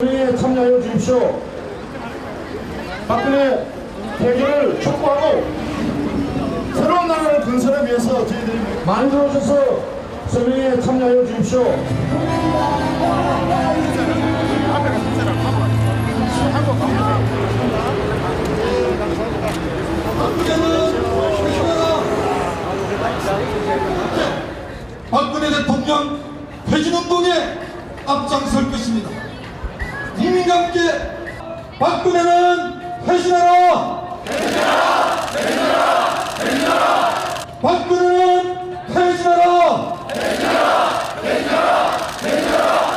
에 참여해 주십시오. 박근혜 퇴진을 촉구하고 새로운 나라를 건설에 위해서 저희들이 많이 들어오셔서 설명에 참여해 주십시오. 박근혜 대통령 퇴진운동에 앞장설 것입니다. 국민과 함께 박근혜는 퇴진하라! 퇴진하라! 퇴진하라! 퇴진하라! 박근혜는 퇴진하라! 퇴진하라! 퇴진하라! 퇴진하라!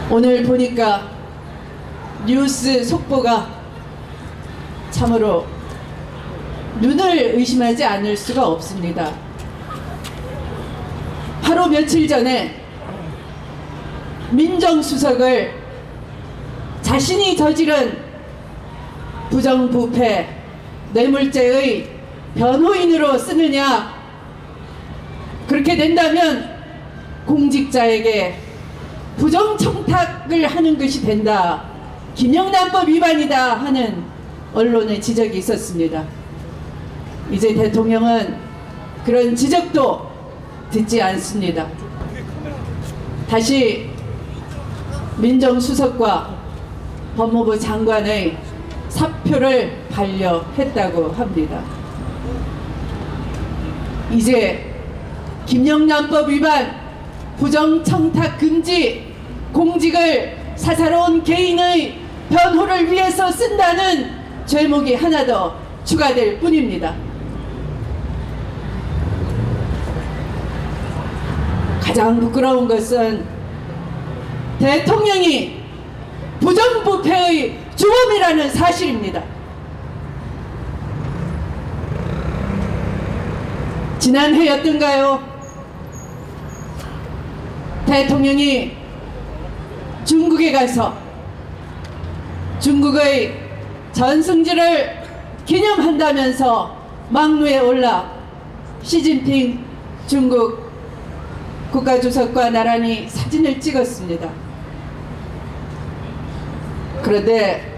오늘 보니까 뉴스 속보가 참으로 눈을 의심하지 않을 수가 없습니다. 바로 며칠 전에 민정수석을 자신이 저지른 부정부패 뇌물죄의 변호인으로 쓰느냐, 그렇게 된다면 공직자에게 부정청탁을 하는 것이 된다, 김영란법 위반이다 하는 언론의 지적이 있었습니다. 이제 대통령은 그런 지적도 듣지 않습니다. 다시 민정수석과 법무부 장관의 사표를 반려했다고 합니다. 이제 김영란법 위반, 부정청탁 금지, 공직을 사사로운 개인의 변호를 위해서 쓴다는 죄목이 하나 더 추가될 뿐입니다. 가장 부끄러운 것은 대통령이 부정부패의 주범이라는 사실입니다. 지난해였던가요? 대통령이 중국에 가서 중국의 전승절을 기념한다면서 막루에 올라 시진핑 중국 국가주석과 나란히 사진을 찍었습니다. 그런데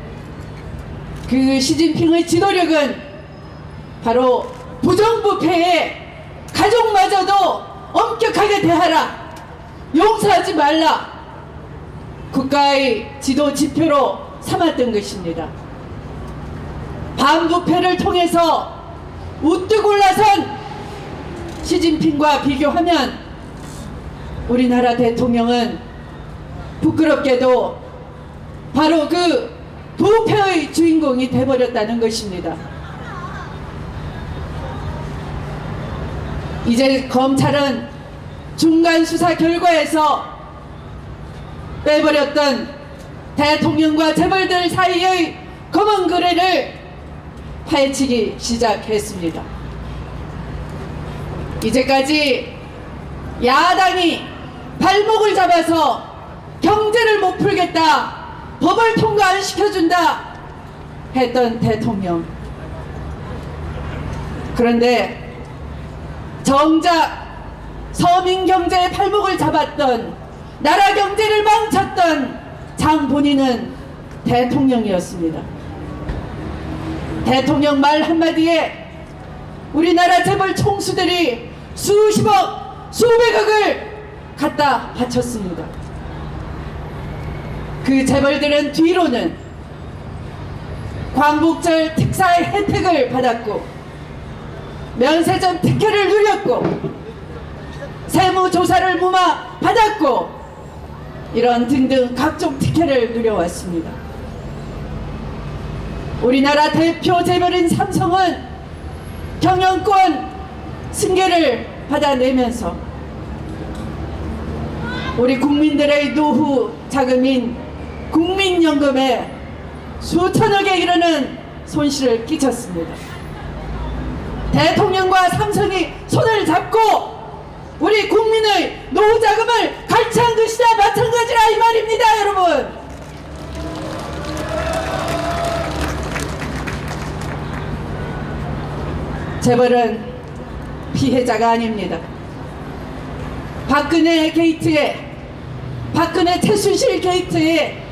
그 시진핑의 지도력은 바로 부정부패에 가족마저도 엄격하게 대하라, 용서하지 말라, 국가의 지도 지표로 삼았던 것입니다. 반부패를 통해서 우뚝 올라선 시진핑과 비교하면 우리나라 대통령은 부끄럽게도 바로 그 부패의 주인공이 돼버렸다는 것입니다. 이제 검찰은 중간 수사 결과에서 빼버렸던 대통령과 재벌들 사이의 검은 거래를 파헤치기 시작했습니다. 이제까지 야당이 발목을 잡아서 경제를 못 풀겠다, 법을 통과 안 시켜준다 했던 대통령, 그런데 정작 서민 경제의 발목을 잡았던, 나라 경제를 망쳤던 장 본인은 대통령이었습니다. 대통령 말 한마디에 우리나라 재벌 총수들이 수십억, 수백억을 갖다 바쳤습니다. 그 재벌들은 뒤로는 광복절 특사의 혜택을 받았고, 면세점 특혜를 누렸고, 세무조사를 무마 받았고, 이런 등등 각종 특혜를 누려왔습니다. 우리나라 대표 재벌인 삼성은 경영권 승계를 받아내면서 우리 국민들의 노후 자금인 국민연금에 수천억에 이르는 손실을 끼쳤습니다. 대통령과 삼성이 손을 잡고 우리 국민의 노후 자금을 갈취한 것이나 마찬가지라 이 말입니다, 여러분. 재벌은 피해자가 아닙니다. 박근혜 게이트에, 박근혜 최순실 게이트에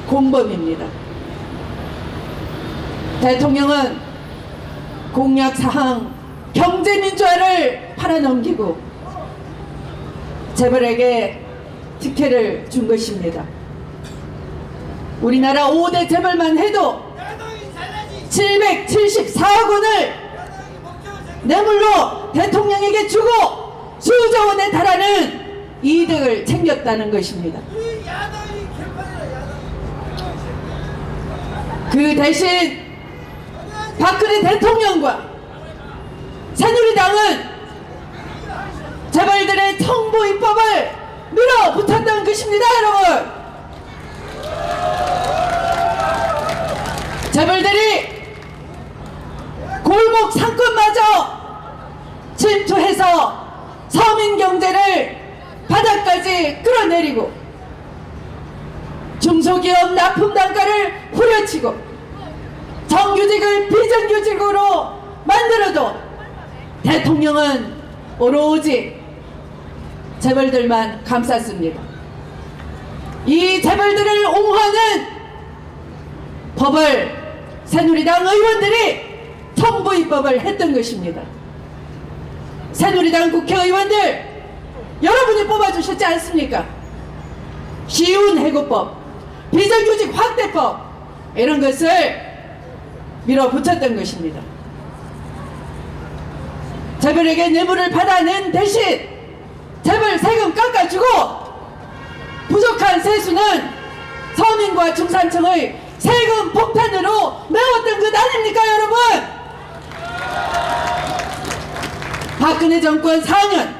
공범입니다. 대통령은 공약사항 경제민주화를 팔아넘기고 재벌에게 특혜를 준 것입니다. 우리나라 5대 재벌만 해도 774억 원을 뇌물로 대통령에게 주고 수조 원에 달하는 이득을 챙겼다는 것입니다. 그 대신 박근혜 대통령과 새누리당은 재벌들의 청부 입법을 밀어붙였던 것입니다, 여러분. 재벌들이 골목 상권마저 침투해서 서민 경제를 바닥까지 끌어내리고 중소기업 납품 단가를 후려치고 정규직을 비정규직으로 만들어도 대통령은 오로지 재벌들만 감쌌습니다. 이 재벌들을 옹호하는 법을 새누리당 의원들이 청부 입법을 했던 것입니다. 새누리당 국회의원들 여러분이 뽑아주셨지 않습니까? 쉬운 해고법, 비정규직 확대법 이런 것을 밀어붙였던 것입니다. 재벌에게 뇌물을 받아낸 대신 재벌 세금 깎아주고 부족한 세수는 서민과 중산층의 세금 폭탄으로 메웠던 것 아닙니까, 여러분? 박근혜 정권 4년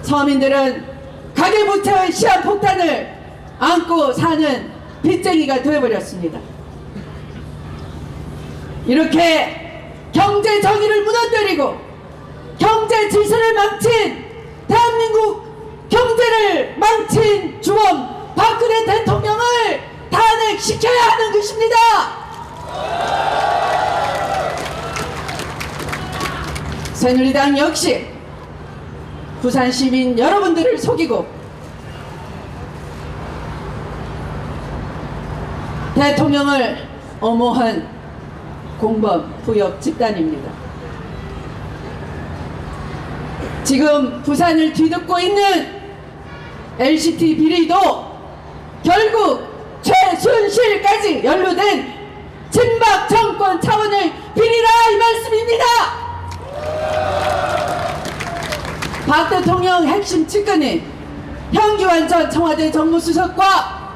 서민들은 가계부채의 시한폭탄을 안고 사는 빚쟁이가 되어버렸습니다. 이렇게 경제 정의를 무너뜨리고 경제 질서를 망친 대한민국 경제를 망친 주범 박근혜 대통령을 탄핵시켜야 하는 것입니다. 새누리당 역시 부산 시민 여러분들을 속이고 대통령을 엄호한 공범 부역 집단입니다. 지금 부산을 뒤덮고 있는 LCT 비리도 결국 최순실까지 연루된 친박 정권 차원의 비리라 이 말씀입니다. 박 대통령 핵심 측근인 현기환 전 청와대 정무수석과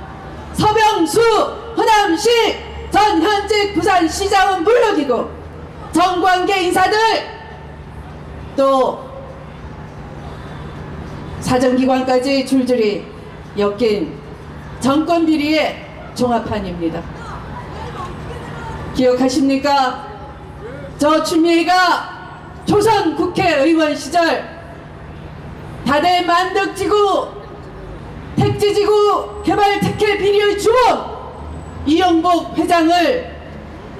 서병수 호남시 전 현직 부산시장은 물론이고 정관계 인사들 또 사정기관까지 줄줄이 엮인 정권 비리의 종합판입니다. 기억하십니까? 저 추미애가 조선 국회의원 시절 다대 만덕지구 택지지구 개발 특혜 비리의 주범 이영복 회장을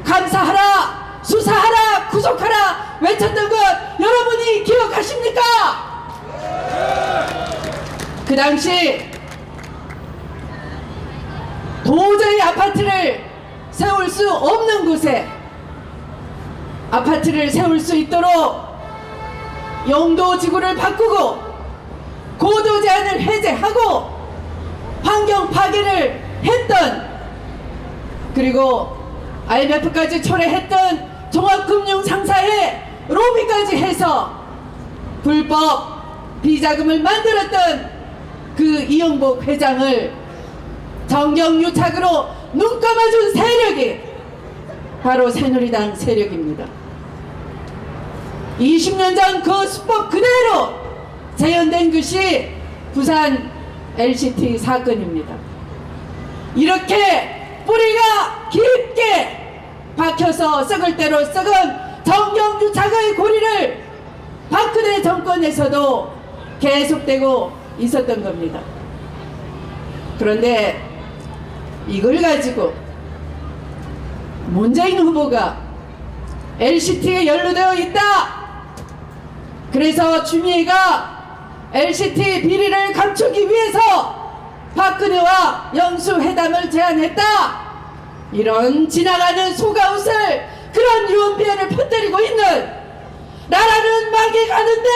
감사하라, 수사하라, 구속하라 외쳤던 것 여러분이 기억하십니까? 그 당시 도저히 아파트를 세울 수 없는 곳에 아파트를 세울 수 있도록 용도지구를 바꾸고 고도 제한을 해제하고 환경 파괴를 했던, 그리고 IMF까지 초래했던 종합금융상사에 로비까지 해서 불법 비자금을 만들었던 그 이영복 회장을 정경유착으로 눈 감아준 세력이 바로 새누리당 세력입니다. 20년 전 그 수법 그대로 재현된 것이 부산 LCT 사건입니다. 이렇게 뿌리가 깊게 박혀서 썩을 대로 썩은 정경유착의 고리를 박근혜 정권에서도 계속되고 있었던 겁니다. 그런데 이걸 가지고 문재인 후보가 LCT에 연루되어 있다, 그래서 추미애가 LCT 비리를 감추기 위해서 박근혜와 영수회담을 제안했다. 이런 지나가는 속아웃을 그런 유언비어를 퍼뜨리고 있는, 나라는 망해 가는데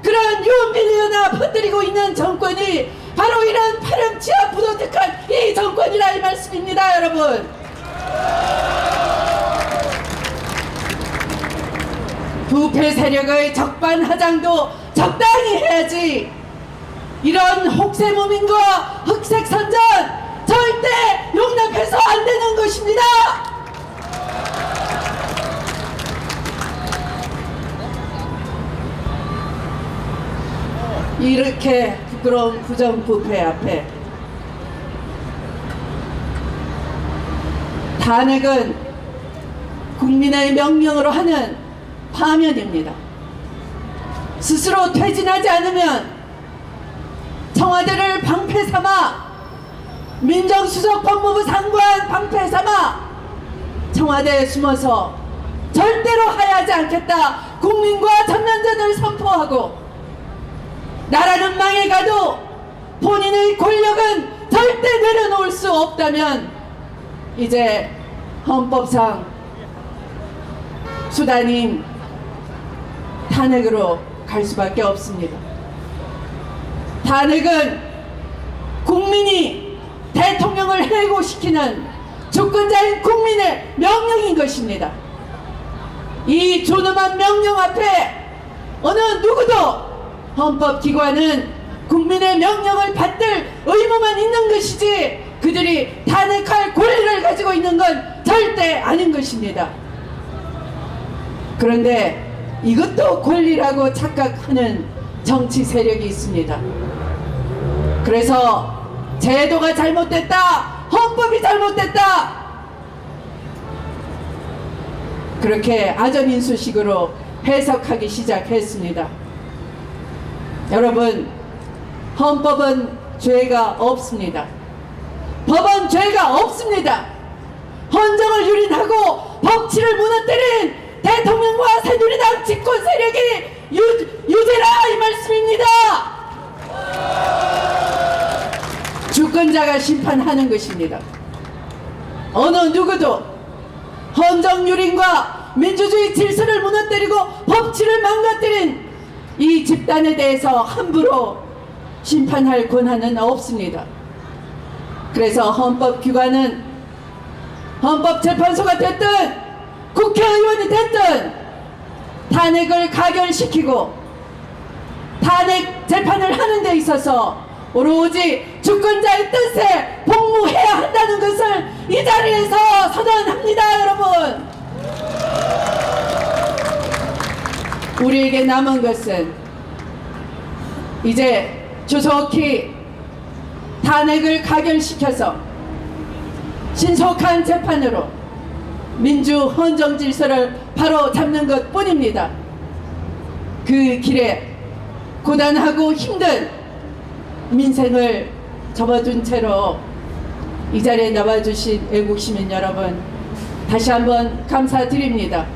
그런 유언비어나 퍼뜨리고 있는 정권이 바로 이런 파렴치하 부도덕한 이 정권이라 이 말씀입니다. 여러분, 부패 세력의 적반하장도 적당히 해야지, 이런 혹세무민과 흑색선전 절대 용납해서 안 되는 것입니다. 이렇게 부끄러운 부정부패 앞에 탄핵은 국민의 명령으로 하는 파면입니다. 스스로 퇴진하지 않으면 청와대를 방패 삼아, 민정수석 법무부 장관 방패 삼아 청와대에 숨어서 절대로 하야하지 않겠다 국민과 전면전을 선포하고, 나라는 망해가도 본인의 권력은 절대 내려놓을 수 없다면 이제 헌법상 수단인 탄핵으로 갈 수밖에 없습니다. 탄핵은 국민이 대통령을 해고시키는 주권자인 국민의 명령인 것입니다. 이 존엄한 명령 앞에 어느 누구도 헌법기관은 국민의 명령을 받들 의무만 있는 것이지 그들이 탄핵할 권리를 가지고 있는 건 절대 아닌 것입니다. 그런데 이것도 권리라고 착각하는 정치 세력이 있습니다. 그래서 제도가 잘못됐다, 헌법이 잘못됐다, 그렇게 아전인수식으로 해석하기 시작했습니다. 여러분, 헌법은 죄가 없습니다. 법은 죄가 없습니다. 헌정을 유린하고 법치를 무너뜨린 대통령과 새누리당 집권 세력이 유죄라 이 말씀입니다. 주권자가 심판하는 것입니다. 어느 누구도 헌정 유린과 민주주의 질서를 무너뜨리고 법치를 망가뜨린 이 집단에 대해서 함부로 심판할 권한은 없습니다. 그래서 헌법기관은 헌법재판소가 됐든 국회의원이 됐든 탄핵을 가결시키고 탄핵 재판을 하는 데 있어서 오로지 주권자의 뜻에 복무해야 한다는 것을 이 자리에서 선언합니다. 여러분, 우리에게 남은 것은 이제 조속히 탄핵을 가결시켜서 신속한 재판으로 민주 헌정 질서를 바로 잡는 것 뿐입니다. 그 길에 고단하고 힘든 민생을 접어둔 채로 이 자리에 나와주신 애국시민 여러분, 다시 한번 감사드립니다.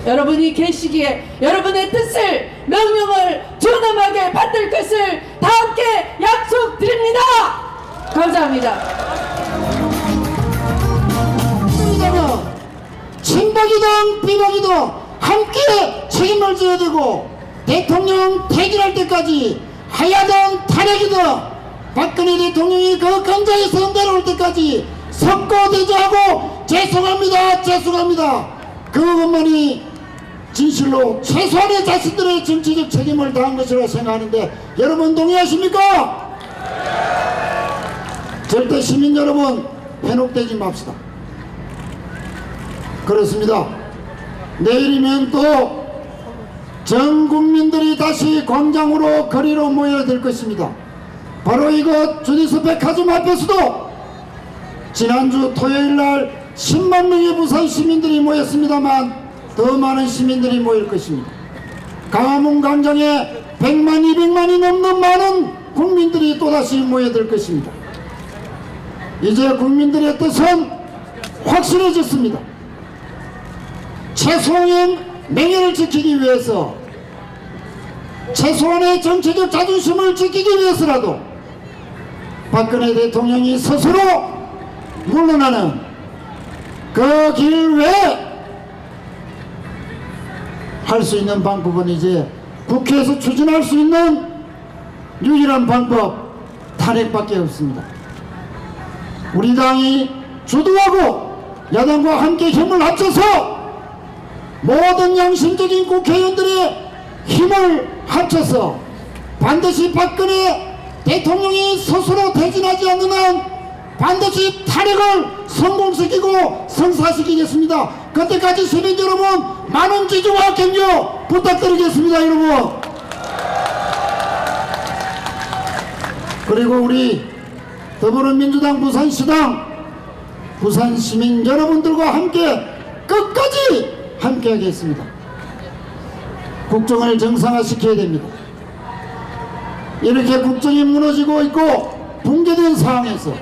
여러분이 계시기에 여러분의 뜻을, 명령을 존엄하게 받들 것을 다 함께 약속드립니다. 감사합니다. 친박이든 비박이든 함께 책임을 져야 되고, 대통령 퇴진할 때까지 하야든 탄핵이든 박근혜 대통령이 그 근자에서 내려올 때까지 석고대죄하고 죄송합니다, 죄송합니다, 그것만이 진실로 최소한의 자신들의 정치적 책임을 다한 것이라고 생각하는데, 여러분 동의하십니까? 절대 시민 여러분 편혹되지 맙시다. 그렇습니다. 내일이면 또 전 국민들이 다시 광장으로 거리로 모여야 될 것입니다. 바로 이곳 주디스 백화점 앞에서도 지난주 토요일날 10만 명의 부산 시민들이 모였습니다만 더 많은 시민들이 모일 것입니다. 광화문 광장에 100만, 200만이 넘는 많은 국민들이 또다시 모여들 것입니다. 이제 국민들의 뜻은 확실해졌습니다. 최소한의 명예를 지키기 위해서, 최소한의 정치적 자존심을 지키기 위해서라도 박근혜 대통령이 스스로 물러나는 그 길 외에 할 수 있는 방법은 이제 국회에서 추진할 수 있는 유일한 방법 탄핵밖에 없습니다. 우리 당이 주도하고 야당과 함께 힘을 합쳐서 모든 양심적인 국회의원들의 힘을 합쳐서 반드시 박근혜 대통령이 스스로 퇴진하지 않는 한 반드시 탄핵을 성공시키고 성사시키겠습니다. 그때까지 시민 여러분 많은 지지와 격려 부탁드리겠습니다. 여러분. 그리고 우리 더불어민주당 부산시당 부산 시민 여러분들과 함께 끝까지 함께 하겠습니다. 국정을 정상화시켜야 됩니다. 이렇게 국정이 무너지고 있고 붕괴된 상황에서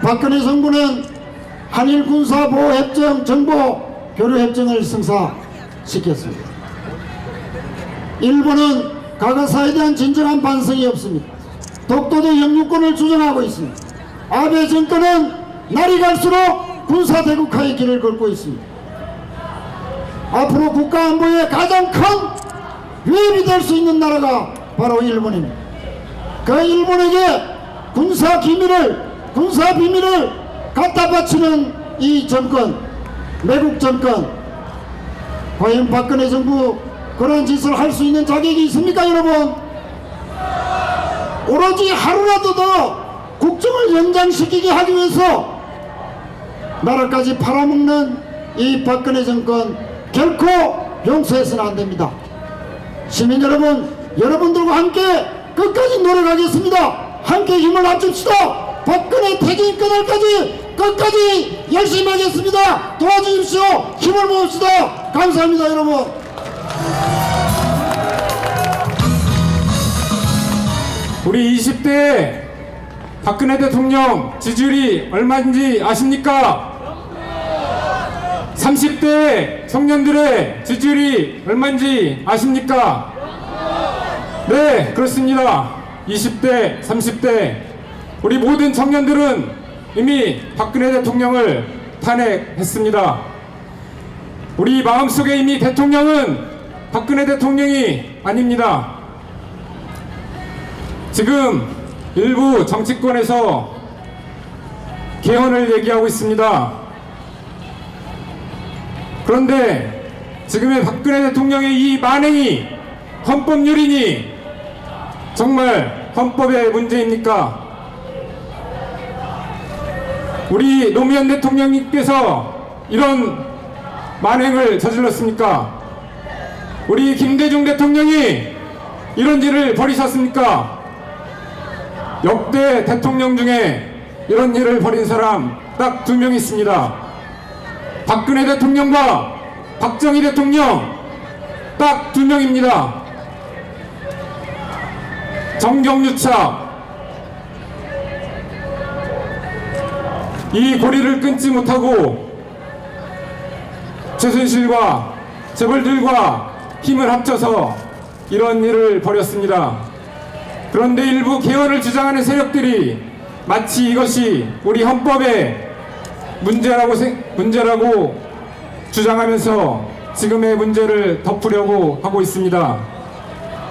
박근혜 정부는 한일 군사보호협정, 정보교류협정을 성사시켰습니다. 일본은 가가사에 대한 진정한 반성이 없습니다. 독도대 영유권을 주장하고 있습니다. 아베 정권은 날이 갈수록 군사대국화의 길을 걷고 있습니다. 앞으로 국가안보에 가장 큰 위협이 될 수 있는 나라가 바로 일본입니다. 그 일본에게 군사 비밀을 갖다 바치는 이 정권, 매국 정권, 과연 박근혜 정부 그런 짓을 할 수 있는 자격이 있습니까, 여러분? 오로지 하루라도 더 국정을 연장시키게 하기 위해서 나라까지 팔아먹는 이 박근혜 정권 결코 용서해서는 안 됩니다. 시민 여러분, 여러분들과 함께 끝까지 노력하겠습니다. 함께 힘을 합칩시다. 박근혜 퇴진 그날까지 끝까지 열심히 하겠습니다. 도와주십시오. 힘을 모읍시다. 감사합니다, 여러분. 우리 20대 박근혜 대통령 지지율이 얼마인지 아십니까? 30대 청년들의 지지율이 얼마인지 아십니까? 네, 그렇습니다. 20대, 30대 우리 모든 청년들은 이미 박근혜 대통령을 탄핵했습니다. 우리 마음속에 이미 대통령은 박근혜 대통령이 아닙니다. 지금 일부 정치권에서 개헌을 얘기하고 있습니다. 그런데 지금의 박근혜 대통령의 이 만행이 헌법유린이 정말 헌법의 문제입니까? 우리 노무현 대통령님께서 이런 만행을 저질렀습니까? 우리 김대중 대통령이 이런 일을 벌이셨습니까? 역대 대통령 중에 이런 일을 벌인 사람 딱 2명 있습니다. 박근혜 대통령과 박정희 대통령 딱 2명입니다. 정경유착, 이 고리를 끊지 못하고 최순실과 재벌들과 힘을 합쳐서 이런 일을 벌였습니다. 그런데 일부 개헌을 주장하는 세력들이 마치 이것이 우리 헌법의 문제라고 주장하면서 지금의 문제를 덮으려고 하고 있습니다.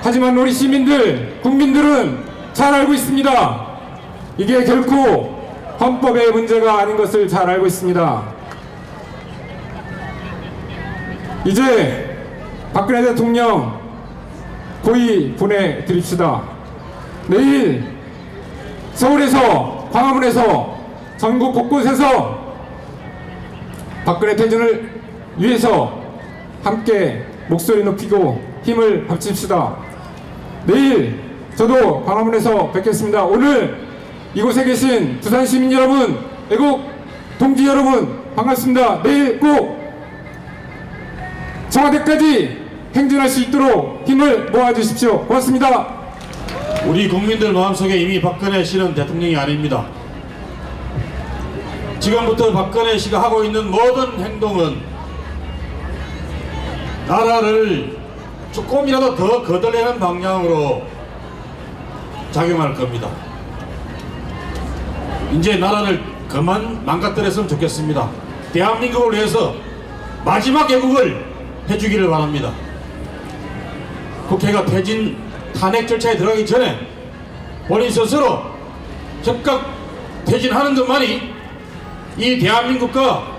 하지만 우리 시민들, 국민들은 잘 알고 있습니다. 이게 결코 헌법의 문제가 아닌 것을 잘 알고 있습니다. 이제 박근혜 대통령 고이 보내드립시다. 내일 서울에서, 광화문에서, 전국 곳곳에서 박근혜 퇴진을 위해서 함께 목소리 높이고 힘을 합칩시다. 내일 저도 광화문에서 뵙겠습니다. 오늘 이곳에 계신 부산 시민 여러분, 애국 동지 여러분 반갑습니다. 내일 꼭 청와대까지 행진할 수 있도록 힘을 모아주십시오. 고맙습니다. 우리 국민들 마음속에 이미 박근혜 씨는 대통령이 아닙니다. 지금부터 박근혜 씨가 하고 있는 모든 행동은 나라를 조금이라도 더 거덜내는 방향으로 작용할 겁니다. 이제 나라를 그만 망가뜨렸으면 좋겠습니다. 대한민국을 위해서 마지막 애국을 해주기를 바랍니다. 국회가 퇴진 탄핵 절차에 들어가기 전에 본인 스스로 즉각 퇴진하는 것만이 이 대한민국과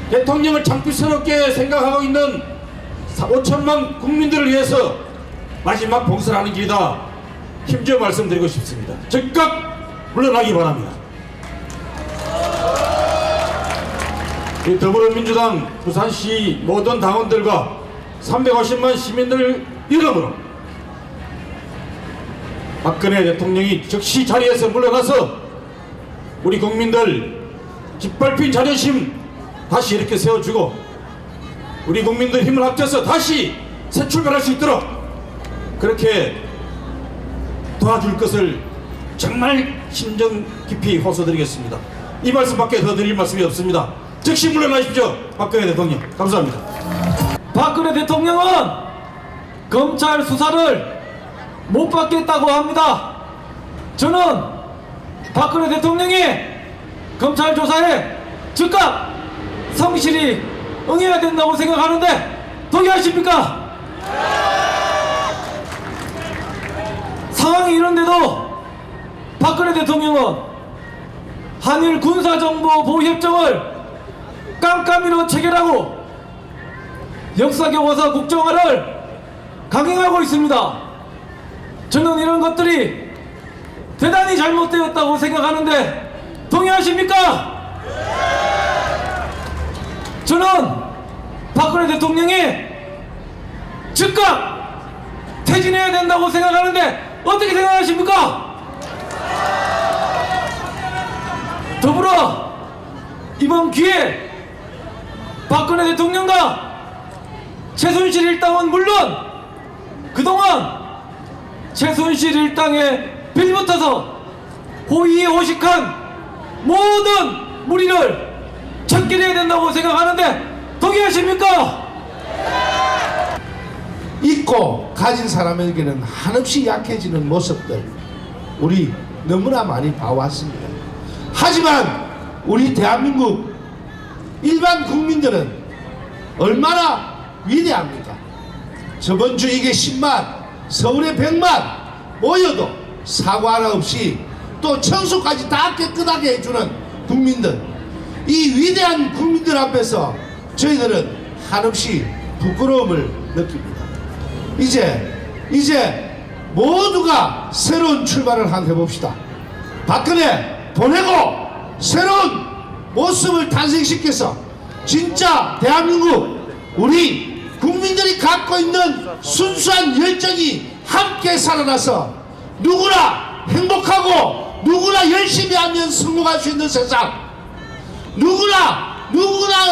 대통령을 창피스럽게 생각하고 있는 5천만 국민들을 위해서 마지막 봉사를 하는 길이다. 힘줘 말씀드리고 싶습니다. 즉각 물러나기 바랍니다. 이 더불어민주당 부산시 모든 당원들과 350만 시민들 이름으로 박근혜 대통령이 즉시 자리에서 물러나서 우리 국민들 짓밟힌 자존심 다시 이렇게 세워주고 우리 국민들 힘을 합쳐서 다시 새 출발할 수 있도록 그렇게 도와줄 것을 정말 심정 깊이 호소드리겠습니다. 이 말씀밖에 더 드릴 말씀이 없습니다. 즉시 물러나십시오. 박근혜 대통령. 감사합니다. 박근혜 대통령은 검찰 수사를 못 받겠다고 합니다. 저는 박근혜 대통령이 검찰 조사에 즉각 성실히 응해야 된다고 생각하는데 동의하십니까? 상황이 이런데도 박근혜 대통령은 한일 군사정보보호협정을 깜깜이로 체결하고 역사교과서 국정화를 강행하고 있습니다. 저는 이런 것들이 대단히 잘못되었다고 생각하는데 동의하십니까? 저는 박근혜 대통령이 즉각 퇴진해야 된다고 생각하는데 어떻게 생각하십니까? 더불어 이번 기회에 박근혜 대통령과 최순실 일당은 물론 그동안 최순실 일당에 빌붙어서 호의호식한 모든 무리를 척결해야 된다고 생각하는데 동의하십니까? 있고 가진 사람에게는 한없이 약해지는 모습들 우리 너무나 많이 봐왔습니다. 하지만 우리 대한민국 일반 국민들은 얼마나 위대합니까? 저번 주 이게 10만, 서울에 100만 모여도 사고 하나 없이 또 청소까지 다 깨끗하게 해주는 국민들, 이 위대한 국민들 앞에서 저희들은 한없이 부끄러움을 느낍니다. 이제 모두가 새로운 출발을 한번 해봅시다. 박근혜 보내고 새로운 모습을 탄생시켜서 진짜 대한민국 우리 국민들이 갖고 있는 순수한 열정이 함께 살아나서 누구나 행복하고 누구나 열심히 하면 성공할 수 있는 세상, 누구나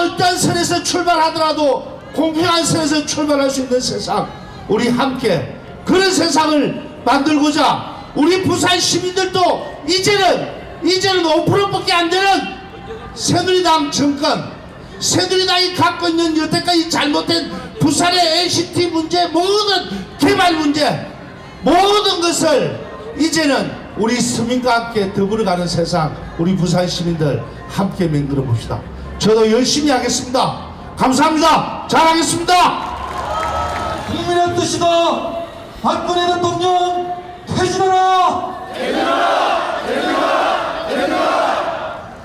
어떤 선에서 출발하더라도 공평한 선에서 출발할 수 있는 세상, 우리 함께 그런 세상을 만들고자 우리 부산 시민들도 이제는 5%밖에 안 되는 새누리당 정권, 새누리당이 갖고 있는 여태까지 잘못된 부산의 NCT 문제, 모든 개발 문제, 모든 것을 이제는 우리 서민과 함께 더불어가는 세상, 우리 부산 시민들 함께 만들어 봅시다. 저도 열심히 하겠습니다. 감사합니다. 잘하겠습니다. 국민의 뜻이다. 박근혜 대통령 퇴진하라.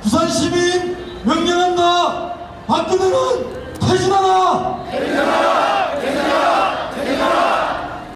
부산 시민 명령한다. 박근혜는 퇴진하라.